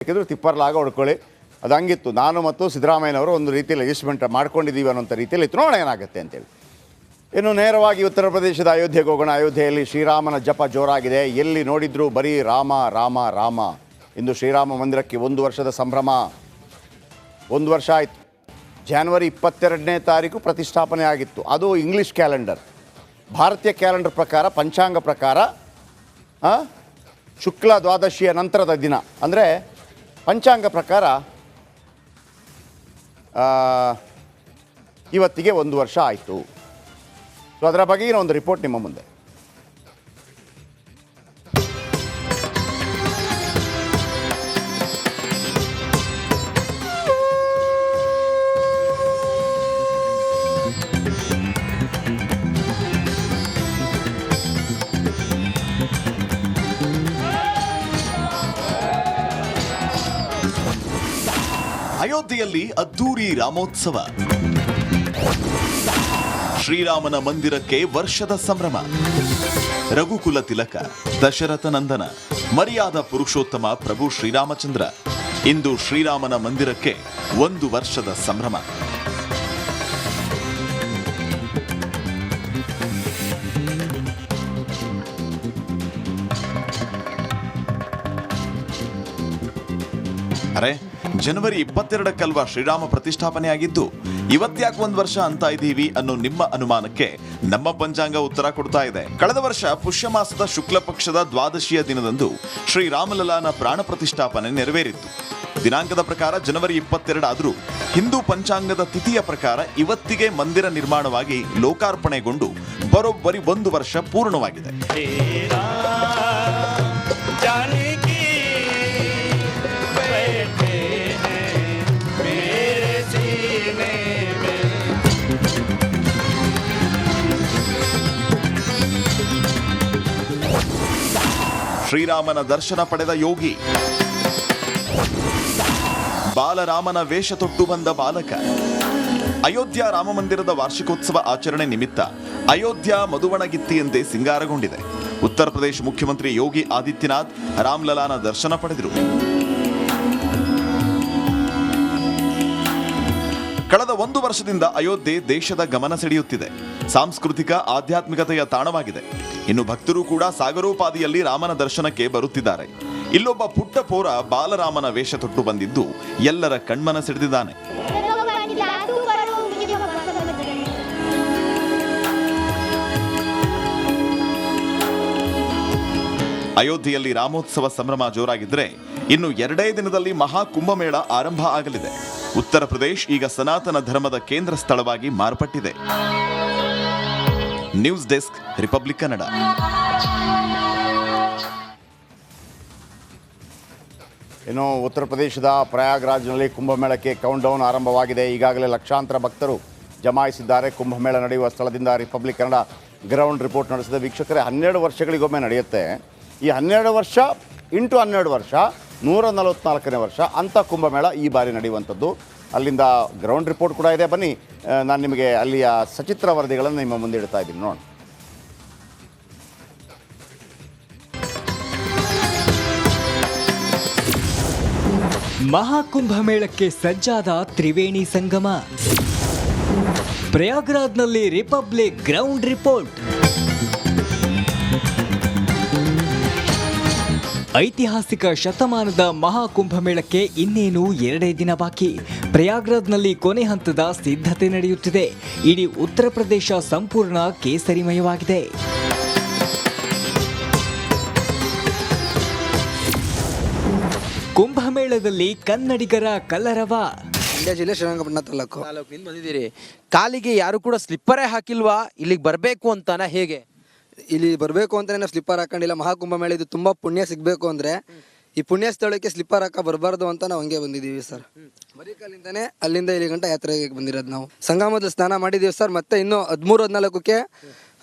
ಬೇಕಿದ್ರು ತಿಪ್ಪರ್ಲಾಗ ಹೊಡ್ಕೊಳ್ಳಿ. ಅದು ಹಂಗಿತ್ತು. ನಾನು ಮತ್ತು ಸಿದ್ದರಾಮಯ್ಯನವರು ಒಂದು ರೀತಿಯಲ್ಲಿ ಅಡ್ಜಸ್ಟ್ಮೆಂಟ್ ಮಾಡ್ಕೊಂಡಿದ್ದೀವಿ ಅನ್ನೋಂಥ ರೀತಿಯಲ್ಲಿ ಇತ್ತು. ನೋಡೋಣ ಏನಾಗುತ್ತೆ ಅಂತೇಳಿ. ಇನ್ನು ನೇರವಾಗಿ ಉತ್ತರ ಪ್ರದೇಶದ ಅಯೋಧ್ಯೆಗೆ ಹೋಗೋಣ. ಅಯೋಧ್ಯೆಯಲ್ಲಿ ಶ್ರೀರಾಮನ ಜಪ ಜೋರಾಗಿದೆ. ಎಲ್ಲಿ ನೋಡಿದ್ರು ಬರೀ ರಾಮ ರಾಮ ರಾಮ. ಇಂದು ಶ್ರೀರಾಮ ಮಂದಿರಕ್ಕೆ 1 ವರ್ಷದ ಸಂಭ್ರಮ. 1 ವರ್ಷ ಆಯಿತು. ಜನವರಿ 22ನೇ ತಾರೀಕು ಪ್ರತಿಷ್ಠಾಪನೆ ಆಗಿತ್ತು. ಅದು ಇಂಗ್ಲೀಷ್ ಕ್ಯಾಲೆಂಡರ್. ಭಾರತೀಯ ಕ್ಯಾಲೆಂಡರ್ ಪ್ರಕಾರ, ಪಂಚಾಂಗ ಪ್ರಕಾರ ಶುಕ್ಲ ದ್ವಾದಶಿಯ ನಂತರದ ದಿನ, ಅಂದರೆ ಪಂಚಾಂಗ ಪ್ರಕಾರ ಇವತ್ತಿಗೆ 1 ವರ್ಷ ಆಯಿತು. ಸೊ ಅದರ ಬಗೆಗಿನ ಒಂದು ರಿಪೋರ್ಟ್ ನಿಮ್ಮ ಮುಂದೆ. ಅಯೋಧ್ಯೆಯಲ್ಲಿ ಅದ್ದೂರಿ ರಾಮೋತ್ಸವ. ಶ್ರೀರಾಮನ ಮಂದಿರಕ್ಕೆ ವರ್ಷದ ಸಂಭ್ರಮ. ರಘುಕುಲ ತಿಲಕ, ದಶರಥ ನಂದನ, ಮರ್ಯಾದ ಪುರುಷೋತ್ತಮ ಪ್ರಭು ಶ್ರೀರಾಮಚಂದ್ರ. ಇಂದು ಶ್ರೀರಾಮನ ಮಂದಿರಕ್ಕೆ 1 ವರ್ಷದ ಸಂಭ್ರಮ. ಅರೆ, ಜನವರಿ 22ಕ್ಕಲ್ವಾ ಶ್ರೀರಾಮ ಪ್ರತಿಷ್ಠಾಪನೆ ಆಗಿದ್ದು, ಇವತ್ತ್ಯಾಕೆ 1 ವರ್ಷ ಅಂತ ಇದ್ದೀವಿ ಅನ್ನೋ ನಿಮ್ಮ ಅನುಮಾನಕ್ಕೆ ನಮ್ಮ ಪಂಚಾಂಗ ಉತ್ತರ ಕೊಡ್ತಾ ಇದೆ. ಕಳೆದ ವರ್ಷ ಪುಷ್ಯ ಮಾಸದ ಶುಕ್ಲ ಪಕ್ಷದ ದ್ವಾದಶಿಯ ದಿನದಂದು ಶ್ರೀರಾಮಲಲ್ಲಾನ ಪ್ರಾಣ ಪ್ರತಿಷ್ಠಾಪನೆ ನೆರವೇರಿತ್ತು. ದಿನಾಂಕದ ಪ್ರಕಾರ ಜನವರಿ 22 ಆದರೂ ಹಿಂದೂ ಪಂಚಾಂಗದ ತಿಥಿಯ ಪ್ರಕಾರ ಇವತ್ತಿಗೆ ಮಂದಿರ ನಿರ್ಮಾಣವಾಗಿ ಲೋಕಾರ್ಪಣೆಗೊಂಡು ಬರೋಬ್ಬರಿ 1 ವರ್ಷ ಪೂರ್ಣವಾಗಿದೆ. ಶ್ರೀರಾಮನ ದರ್ಶನ ಪಡೆದ ಯೋಗಿ, ಬಾಲರಾಮನ ವೇಷ ತೊಟ್ಟು ಬಂದ ಬಾಲಕ. ಅಯೋಧ್ಯ ರಾಮ ಮಂದಿರದ ವಾರ್ಷಿಕೋತ್ಸವ ಆಚರಣೆ ನಿಮಿತ್ತ ಅಯೋಧ್ಯ ಮಧುವಣಗಿತ್ತಿಯಂತೆ ಸಿಂಗಾರಗೊಂಡಿದೆ. ಉತ್ತರ ಪ್ರದೇಶ ಮುಖ್ಯಮಂತ್ರಿ ಯೋಗಿ ಆದಿತ್ಯನಾಥ್ ರಾಮ್ಲಲಾನ ದರ್ಶನ ಪಡೆದರು. ಕಳೆದ 1 ವರ್ಷದಿಂದ ಅಯೋಧ್ಯೆ ದೇಶದ ಗಮನ ಸೆಳೆಯುತ್ತಿದೆ. ಸಾಂಸ್ಕೃತಿಕ ಆಧ್ಯಾತ್ಮಿಕತೆಯ ತಾಣವಾಗಿದೆ. ಇನ್ನು ಭಕ್ತರು ಕೂಡ ಸಾಗರೋಪಾದಿಯಲ್ಲಿ ರಾಮನ ದರ್ಶನಕ್ಕೆ ಬರುತ್ತಿದ್ದಾರೆ. ಇಲ್ಲೊಬ್ಬ ಪುಟ್ಟ ಪೋರ ಬಾಲರಾಮನ ವೇಷ ತೊಟ್ಟು ಬಂದಿದ್ದು ಎಲ್ಲರ ಕಣ್ಮನ ಸೆಳೆದಿದ್ದಾನೆ. ಅಯೋಧ್ಯೆಯಲ್ಲಿ ರಾಮೋತ್ಸವ ಸಂಭ್ರಮ ಜೋರಾಗಿದ್ರೆ, ಇನ್ನು 2 ದಿನದಲ್ಲಿ ಮಹಾ ಕುಂಭಮೇಳ ಆರಂಭ ಆಗಲಿದೆ. ಉತ್ತರ ಪ್ರದೇಶ ಈಗ ಸನಾತನ ಧರ್ಮದ ಕೇಂದ್ರ ಸ್ಥಳವಾಗಿ ಮಾರ್ಪಟ್ಟಿದೆ. News desk, republic Kannada. ಇನ್ನು ಉತ್ತರ ಪ್ರದೇಶದ ಪ್ರಯಾಗ್ರಾಜ್ನಲ್ಲಿ ಕುಂಭಮೇಳಕ್ಕೆ ಕೌಂಟ್ ಡೌನ್ ಆರಂಭವಾಗಿದೆ. ಈಗಾಗಲೇ ಲಕ್ಷಾಂತರ ಭಕ್ತರು ಜಮಾಯಿಸಿದ್ದಾರೆ. ಕುಂಭಮೇಳ ನಡೆಯುವ ಸ್ಥಳದಿಂದ ರಿಪಬ್ಲಿಕ್ ಕನ್ನಡ ಗ್ರೌಂಡ್ ರಿಪೋರ್ಟ್ ನಡೆಸಿದ. ವೀಕ್ಷಕರೇ, 12 ವರ್ಷಗಳಿಗೊಮ್ಮೆ ನಡೆಯುತ್ತೆ. ಈ 12 ವರ್ಷ ಇಂಟು 12 ವರ್ಷ 144ನೇ ವರ್ಷ ಅಂತ ಕುಂಭಮೇಳ ಈ ಬಾರಿ ನಡೆಯುವಂಥದ್ದು. ಅಲ್ಲಿಂದ ಗ್ರೌಂಡ್ ರಿಪೋರ್ಟ್ ಕೂಡ ಇದೆ. ಬನ್ನಿ, ನಾನು ನಿಮಗೆ ಅಲ್ಲಿಯ ಸಚಿತ್ರ ವರದಿಗಳನ್ನು ನಿಮ್ಮ ಮುಂದೆ ಇಡ್ತಾ ಇದ್ದೀನಿ, ನೋಡಿ. ಮಹಾಕುಂಭಮೇಳಕ್ಕೆ ಸಜ್ಜಾದ ತ್ರಿವೇಣಿ ಸಂಗಮ. ಪ್ರಯಾಗ್ರಾಜ್ನಲ್ಲಿ ರಿಪಬ್ಲಿಕ್ ಗ್ರೌಂಡ್ ರಿಪೋರ್ಟ್. ಐತಿಹಾಸಿಕ ಶತಮಾನದ ಮಹಾಕುಂಭಮೇಳಕ್ಕೆ ಇನ್ನೇನು 2 ದಿನ ಬಾಕಿ. ಪ್ರಯಾಗ್ರಾಜ್ನಲ್ಲಿ ಕೊನೆ ಹಂತದ ಸಿದ್ಧತೆ ನಡೆಯುತ್ತಿದೆ. ಇಡೀ ಉತ್ತರ ಪ್ರದೇಶ ಸಂಪೂರ್ಣ ಕೇಸರಿಮಯವಾಗಿದೆ. ಕುಂಭಮೇಳದಲ್ಲಿ ಕನ್ನಡಿಗರ ಕಲರವ. ಮಂಡ್ಯ ಜಿಲ್ಲೆ ಶ್ರೀರಂಗಪಟ್ಟಣ ತಾಲೂಕಿನಿಂದ ಬಂದಿದ್ದೀರಿ. ಕಾಲಿಗೆ ಯಾರು ಕೂಡ ಸ್ಲಿಪ್ಪರೇ ಹಾಕಿಲ್ವಾ? ಇಲ್ಲಿಗೆ ಬರಬೇಕು ಅಂತಾನ ಹೇಗೆ? ಇಲ್ಲಿ ಬರಬೇಕು ಅಂತಾನೆ ನಾವು ಸ್ಲಿಪ್ಪರ್ ಹಾಕೊಂಡಿಲ್ಲ. ಮಹಾಕುಂಭಮೇಳ ಇದು ತುಂಬಾ ಪುಣ್ಯ ಸಿಗಬೇಕು ಅಂದ್ರೆ ಈ ಪುಣ್ಯ ಸ್ಥಳಕ್ಕೆ ಸ್ಲಿಪ್ಪರ್ ಹಾಕ ಬರಬಾರ್ದು ಅಂತ ನಾವು ಹಂಗೆ ಬಂದಿದ್ದೀವಿ ಸರ್. ಮರಿಕಾಲಿಂದಾನೆ ಅಲ್ಲಿಂದ ಇಲ್ಲಿ ಗಂಟ ಯಾತ್ರೆಗೆ ಬಂದಿರೋದು ನಾವು. ಸಂಗಮದಲ್ಲಿ ಸ್ನಾನ ಮಾಡಿದ್ದೀವಿ ಸರ್. ಮತ್ತೆ ಇನ್ನು 13-14ಕ್ಕೆ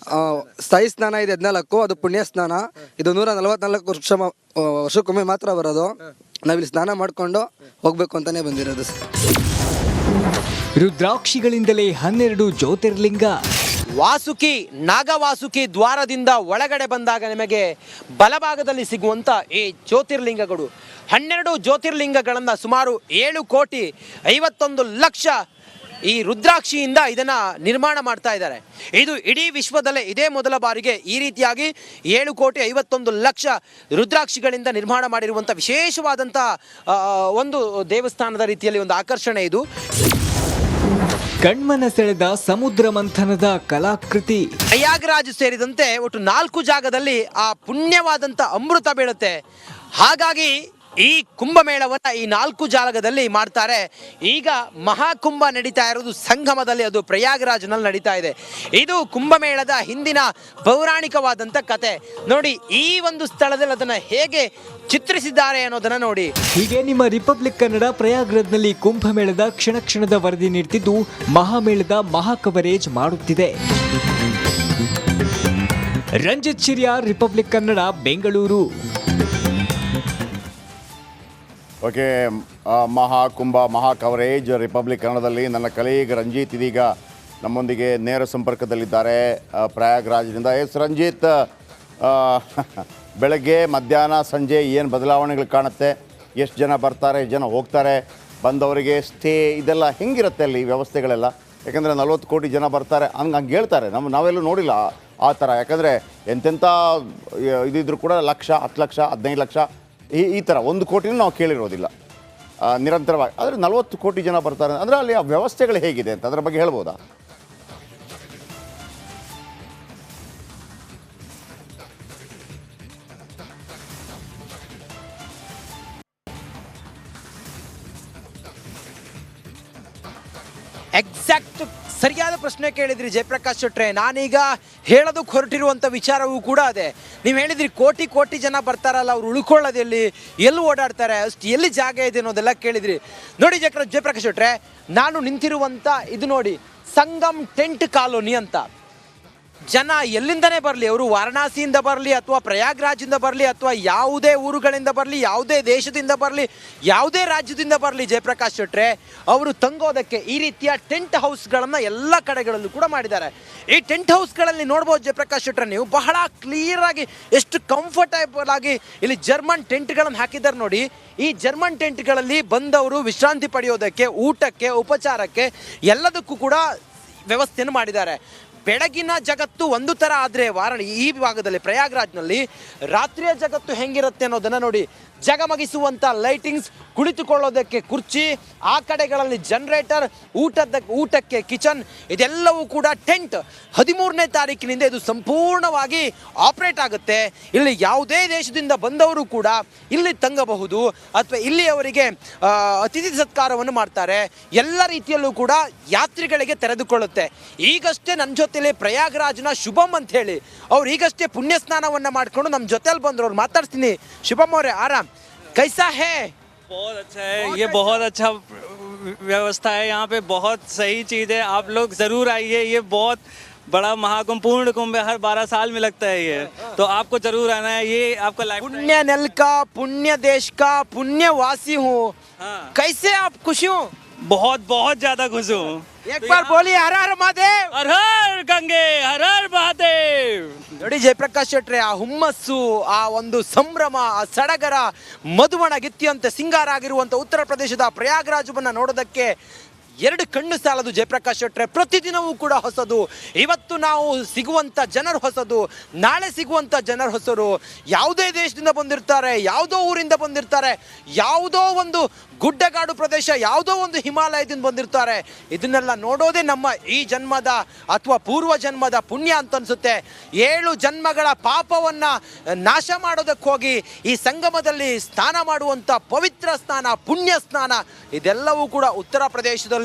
ಸ್ಥಾಯಿ ಸ್ನಾನ ಇದೆ. 14 ಅದು ಪುಣ್ಯ ಸ್ನಾನ. ಇದು 144 ವರ್ಷಕ್ಕೊಮ್ಮೆ ಮಾತ್ರ ಬರೋದು. ನಾವಿಲ್ಲಿ ಸ್ನಾನ ಮಾಡ್ಕೊಂಡು ಹೋಗ್ಬೇಕು ಅಂತಾನೆ ಬಂದಿರೋದು ಸರ್. ರುದ್ರಾಕ್ಷಿಗಳಿಂದಲೇ 12 ಜ್ಯೋತಿರ್ಲಿಂಗ. ವಾಸುಕಿ ನಾಗವಾಸುಕಿ ದ್ವಾರದಿಂದ ಒಳಗಡೆ ಬಂದಾಗ ನಿಮಗೆ ಬಲಭಾಗದಲ್ಲಿ ಸಿಗುವಂತ ಈ ಜ್ಯೋತಿರ್ಲಿಂಗಗಳು 12 ಜ್ಯೋತಿರ್ಲಿಂಗಗಳನ್ನು ಸುಮಾರು 7,51,00,000 ಈ ರುದ್ರಾಕ್ಷಿಯಿಂದ ಇದನ್ನ ನಿರ್ಮಾಣ ಮಾಡ್ತಾ ಇದ್ದಾರೆ. ಇದು ಇಡೀ ವಿಶ್ವದಲ್ಲೇ ಇದೇ ಮೊದಲ ಬಾರಿಗೆ ಈ ರೀತಿಯಾಗಿ 7,51,00,000 ರುದ್ರಾಕ್ಷಿಗಳಿಂದ ನಿರ್ಮಾಣ ಮಾಡಿರುವಂಥ ವಿಶೇಷವಾದಂಥ ಒಂದು ದೇವಸ್ಥಾನದ ರೀತಿಯಲ್ಲಿ ಒಂದು ಆಕರ್ಷಣೆ ಇದು. ಕಣ್ಮನ ಸೆಳೆದ ಸಮುದ್ರ ಮಂಥನದ ಕಲಾಕೃತಿ. ಪ್ರಯಾಗರಾಜ್ ಸೇರಿದಂತೆ ಒಟ್ಟು 4 ಜಾಗದಲ್ಲಿ ಆ ಪುಣ್ಯವಾದಂಥ ಅಮೃತ ಬೀಳುತ್ತೆ. ಹಾಗಾಗಿ ಈ ಕುಂಭಮೇಳವನ್ನು ಈ 4 ಜಾಗದಲ್ಲಿ ಮಾಡ್ತಾರೆ. ಈಗ ಮಹಾಕುಂಭ ನಡೀತಾ ಇರೋದು ಸಂಗಮದಲ್ಲಿ, ಅದು ಪ್ರಯಾಗರಾಜ್ನಲ್ಲಿ ನಡೀತಾ ಇದೆ. ಇದು ಕುಂಭಮೇಳದ ಹಿಂದಿನ ಪೌರಾಣಿಕವಾದಂಥ ಕತೆ. ನೋಡಿ ಈ ಒಂದು ಸ್ಥಳದಲ್ಲಿ ಅದನ್ನು ಹೇಗೆ ಚಿತ್ರಿಸಿದ್ದಾರೆ ಅನ್ನೋದನ್ನ ನೋಡಿ. ಹೀಗೆ ನಿಮ್ಮ ರಿಪಬ್ಲಿಕ್ ಕನ್ನಡ ಪ್ರಯಾಗ್ರಾಜ್ನಲ್ಲಿ ಕುಂಭಮೇಳದ ಕ್ಷಣ ಕ್ಷಣದ ವರದಿ ನೀಡ್ತಿದ್ದು ಮಹಾಮೇಳದ ಮಹಾ ಕವರೇಜ್ ಮಾಡುತ್ತಿದೆ. ರಂಜಿತ್ ಶಿರ್ಯಾರ್, ರಿಪಬ್ಲಿಕ್ ಕನ್ನಡ, ಬೆಂಗಳೂರು. ಓಕೆ, ಮಹಾಕುಂಭ ಮಹಾ ಕವರೇಜ್ ರಿಪಬ್ಲಿಕ್ ಕನ್ನಡದಲ್ಲಿ ನನ್ನ ಕಲೀಗ್ ರಂಜಿತ್ ಇದೀಗ ನಮ್ಮೊಂದಿಗೆ ನೇರ ಸಂಪರ್ಕದಲ್ಲಿದ್ದಾರೆ ಪ್ರಯಾಗ್ರಾಜ್ನಿಂದ. ರಂಜಿತ್, ಬೆಳಗ್ಗೆ ಮಧ್ಯಾಹ್ನ ಸಂಜೆ ಏನು ಬದಲಾವಣೆಗಳು ಕಾಣುತ್ತೆ? ಎಷ್ಟು ಜನ ಬರ್ತಾರೆ, ಎಷ್ಟು ಜನ ಹೋಗ್ತಾರೆ, ಬಂದವರಿಗೆ ಸ್ಟೇ ಇದೆಲ್ಲ ಹೆಂಗಿರುತ್ತೆ ಅಲ್ಲಿ ವ್ಯವಸ್ಥೆಗಳೆಲ್ಲ? ಯಾಕಂದರೆ 40 ಕೋಟಿ ಜನ ಬರ್ತಾರೆ ಹಂಗೆ ಹೇಳ್ತಾರೆ. ನಾವೆಲ್ಲೂ ನೋಡಿಲ್ಲ ಆ ಥರ. ಯಾಕಂದರೆ ಎಂತೆಂಥ ಇದಿದ್ರು ಕೂಡ 1 ಲಕ್ಷ, 10 ಲಕ್ಷ, 15 ಲಕ್ಷ ಈ ಥರ 1 ಕೋಟಿನೂ ನಾವು ಕೇಳಿರೋದಿಲ್ಲ ನಿರಂತರವಾಗಿ. ಆದರೆ 40 ಕೋಟಿ ಜನ ಬರ್ತಾರೆ ಅಂದರೆ ಅಲ್ಲಿ ಆ ವ್ಯವಸ್ಥೆಗಳು ಹೇಗಿದೆ ಅಂತ ಅದರ ಬಗ್ಗೆ ಹೇಳ್ಬೋದಾ? ಎಕ್ಸಾಕ್ಟ್ ಸರಿಯಾದ ಪ್ರಶ್ನೆ ಕೇಳಿದ್ರಿ ಜಯಪ್ರಕಾಶ್ ಶೆಟ್ರೆ. ನಾನೀಗ ಹೇಳೋದಕ್ಕೆ ಹೊರಟಿರುವಂಥ ವಿಚಾರವೂ ಕೂಡ ಅದೇ. ನೀವು ಹೇಳಿದ್ರಿ ಕೋಟಿ ಜನ ಬರ್ತಾರಲ್ಲ, ಅವ್ರು ಉಳ್ಕೊಳ್ಳೋದು ಎಲ್ಲಿ ಓಡಾಡ್ತಾರೆ, ಅಷ್ಟು ಎಲ್ಲಿ ಜಾಗ ಇದೆ ಅನ್ನೋದೆಲ್ಲ ಕೇಳಿದ್ರಿ. ನೋಡಿ ಜಯಪ್ರಕಾಶ್ ಶೆಟ್ರೆ, ನಾನು ನಿಂತಿರುವಂಥ ಇದು ನೋಡಿ ಸಂಗಮ್ ಟೆಂಟ್ ಕಾಲೋನಿ ಅಂತ. ಜನ ಎಲ್ಲಿಂದನೇ ಬರಲಿ, ಅವರು ವಾರಣಾಸಿಯಿಂದ ಬರಲಿ ಅಥವಾ ಪ್ರಯಾಗ್ರಾಜಿಂದ ಬರಲಿ ಅಥವಾ ಯಾವುದೇ ಊರುಗಳಿಂದ ಬರಲಿ, ಯಾವುದೇ ದೇಶದಿಂದ ಬರಲಿ, ಯಾವುದೇ ರಾಜ್ಯದಿಂದ ಬರಲಿ ಜಯಪ್ರಕಾಶ್ ಶೆಟ್ರೆ, ಅವರು ತಂಗೋದಕ್ಕೆ ಈ ರೀತಿಯ ಟೆಂಟ್ ಹೌಸ್ಗಳನ್ನು ಎಲ್ಲ ಕಡೆಗಳಲ್ಲೂ ಕೂಡ ಮಾಡಿದ್ದಾರೆ. ಈ ಟೆಂಟ್ ಹೌಸ್ಗಳಲ್ಲಿ ನೋಡ್ಬೋದು ಜಯಪ್ರಕಾಶ್ ಶೆಟ್ರೆ, ನೀವು ಬಹಳ ಕ್ಲಿಯರಾಗಿ ಎಷ್ಟು ಕಂಫರ್ಟೇಬಲ್ ಆಗಿ ಇಲ್ಲಿ ಜರ್ಮನ್ ಟೆಂಟ್ಗಳನ್ನು ಹಾಕಿದ್ದಾರೆ ನೋಡಿ. ಈ ಜರ್ಮನ್ ಟೆಂಟ್ಗಳಲ್ಲಿ ಬಂದವರು ವಿಶ್ರಾಂತಿ ಪಡೆಯೋದಕ್ಕೆ, ಊಟಕ್ಕೆ, ಉಪಚಾರಕ್ಕೆ ಎಲ್ಲದಕ್ಕೂ ಕೂಡ ವ್ಯವಸ್ಥೆಯನ್ನು ಮಾಡಿದ್ದಾರೆ. ಬೆಳಗಿನ ಜಗತ್ತು ಒಂದು ಥರ ಆದರೆ ಈ ಭಾಗದಲ್ಲಿ ಪ್ರಯಾಗ್ರಾಜ್ನಲ್ಲಿ ರಾತ್ರಿಯ ಜಗತ್ತು ಹೆಂಗಿರುತ್ತೆ ಅನ್ನೋದನ್ನು ನೋಡಿ. ಜಗಮಗಿಸುವಂಥ ಲೈಟಿಂಗ್ಸ್, ಕುಳಿತುಕೊಳ್ಳೋದಕ್ಕೆ ಕುರ್ಚಿ, ಆ ಕಡೆಗಳಲ್ಲಿ ಜನರೇಟರ್, ಊಟಕ್ಕೆ ಕಿಚನ್, ಇದೆಲ್ಲವೂ ಕೂಡ ಟೆಂಟ್. 13ನೇ ತಾರೀಕಿನಿಂದ ಇದು ಸಂಪೂರ್ಣವಾಗಿ ಆಪರೇಟ್ ಆಗುತ್ತೆ. ಇಲ್ಲಿ ಯಾವುದೇ ದೇಶದಿಂದ ಬಂದವರು ಕೂಡ ಇಲ್ಲಿ ತಂಗಬಹುದು ಅಥವಾ ಇಲ್ಲಿ ಅವರಿಗೆ ಅತಿಥಿ ಸತ್ಕಾರವನ್ನು ಮಾಡ್ತಾರೆ. ಎಲ್ಲ ರೀತಿಯಲ್ಲೂ ಕೂಡ ಯಾತ್ರಿಗಳಿಗೆ ತೆರೆದುಕೊಳ್ಳುತ್ತೆ. ಈಗಷ್ಟೇ ನನ್ನ ಜೊತೆಲಿ ಪ್ರಯಾಗ್ರಾಜ್ನ ಶುಭಮ್ ಅಂತ ಹೇಳಿ ಅವ್ರು ಈಗಷ್ಟೇ ಪುಣ್ಯ ಸ್ನಾನವನ್ನು ಮಾಡಿಕೊಂಡು ನಮ್ಮ ಜೊತೆಲಿ ಬಂದರು. ಅವ್ರು ಮಾತಾಡ್ತೀನಿ. ಶುಭಮ್ ಅವರೇ, ಆರಾಮ್, कैसा है? बहुत अच्छा है, ये बहुत अच्छा व्यवस्था है यहाँ पे, बहुत सही चीज़ है. आप लोग ज़रूर आइए. ये बहुत बड़ा महाकुंभ, पूर्ण कुंभ है, हर 12 साल में लगता है ये, तो आपको जरूर आना है. ये आपका लाइफ पुण्य नल का, पुण्य देश का, पुण्यवासी हूँ. हाँ. कैसे आप खुश हो? बहुत बहुत ज्यादा खुश हूँ. एक बार बोलिए हर हर महादेव, हर हर गंगे, हर हर महादेव. ನೋಡಿ ಜಯಪ್ರಕಾಶ್ ಶೆಟ್ರೆ, ಆ ಹುಮ್ಮಸ್ಸು, ಆ ಒಂದು ಸಂಭ್ರಮ, ಆ ಸಡಗರ, ಮಧುವಣ ಗಿತ್ತಿಯಂತೆ ಸಿಂಗಾರ ಆಗಿರುವಂಥ ಉತ್ತರ ಪ್ರದೇಶದ ಪ್ರಯಾಗ್ರಾಜವನ್ನು ನೋಡೋದಕ್ಕೆ 2 ಕಣ್ಣು ಸಾಲದು ಜಯಪ್ರಕಾಶ್ ಶೆಟ್ರೆ. ಪ್ರತಿದಿನವೂ ಕೂಡ ಹೊಸದು. ಇವತ್ತು ನಾವು ಸಿಗುವಂಥ ಜನರು ಹೊಸದು, ನಾಳೆ ಸಿಗುವಂಥ ಜನರು ಹೊಸರು. ಯಾವುದೇ ದೇಶದಿಂದ ಬಂದಿರ್ತಾರೆ, ಯಾವುದೋ ಊರಿಂದ ಬಂದಿರ್ತಾರೆ, ಯಾವುದೋ ಒಂದು ಗುಡ್ಡಗಾಡು ಪ್ರದೇಶ, ಯಾವುದೋ ಒಂದು ಹಿಮಾಲಯದಿಂದ ಬಂದಿರ್ತಾರೆ. ಇದನ್ನೆಲ್ಲ ನೋಡೋದೇ ನಮ್ಮ ಈ ಜನ್ಮದ ಅಥವಾ ಪೂರ್ವ ಜನ್ಮದ ಪುಣ್ಯ ಅಂತ ಅನಿಸುತ್ತೆ. 7 ಜನ್ಮಗಳ ಪಾಪವನ್ನು ನಾಶ ಮಾಡೋದಕ್ಕೆ ಹೋಗಿ ಈ ಸಂಗಮದಲ್ಲಿ ಸ್ನಾನ ಮಾಡುವಂಥ ಪವಿತ್ರ ಸ್ನಾನ, ಪುಣ್ಯ ಸ್ನಾನ, ಇದೆಲ್ಲವೂ ಕೂಡ ಉತ್ತರ ಪ್ರದೇಶದಲ್ಲಿ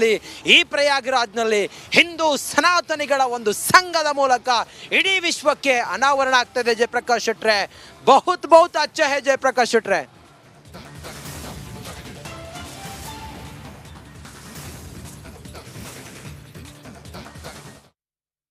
ಈ ಪ್ರಯಾಗ್ರಾಜ್ನಲ್ಲಿ ಹಿಂದೂ ಸನಾತನಿಗಳ ಒಂದು ಸಂಘದ ಮೂಲಕ ಇಡೀ ವಿಶ್ವಕ್ಕೆ ಅನಾವರಣ ಆಗ್ತದೆ ಜಯಪ್ರಕಾಶ್ ಶೆಟ್ರೆ. ಬಹುತ್ ಅಚ್ಚ ಹೈ ಜಯಪ್ರಕಾಶ್ ಶೆಟ್ರೆ.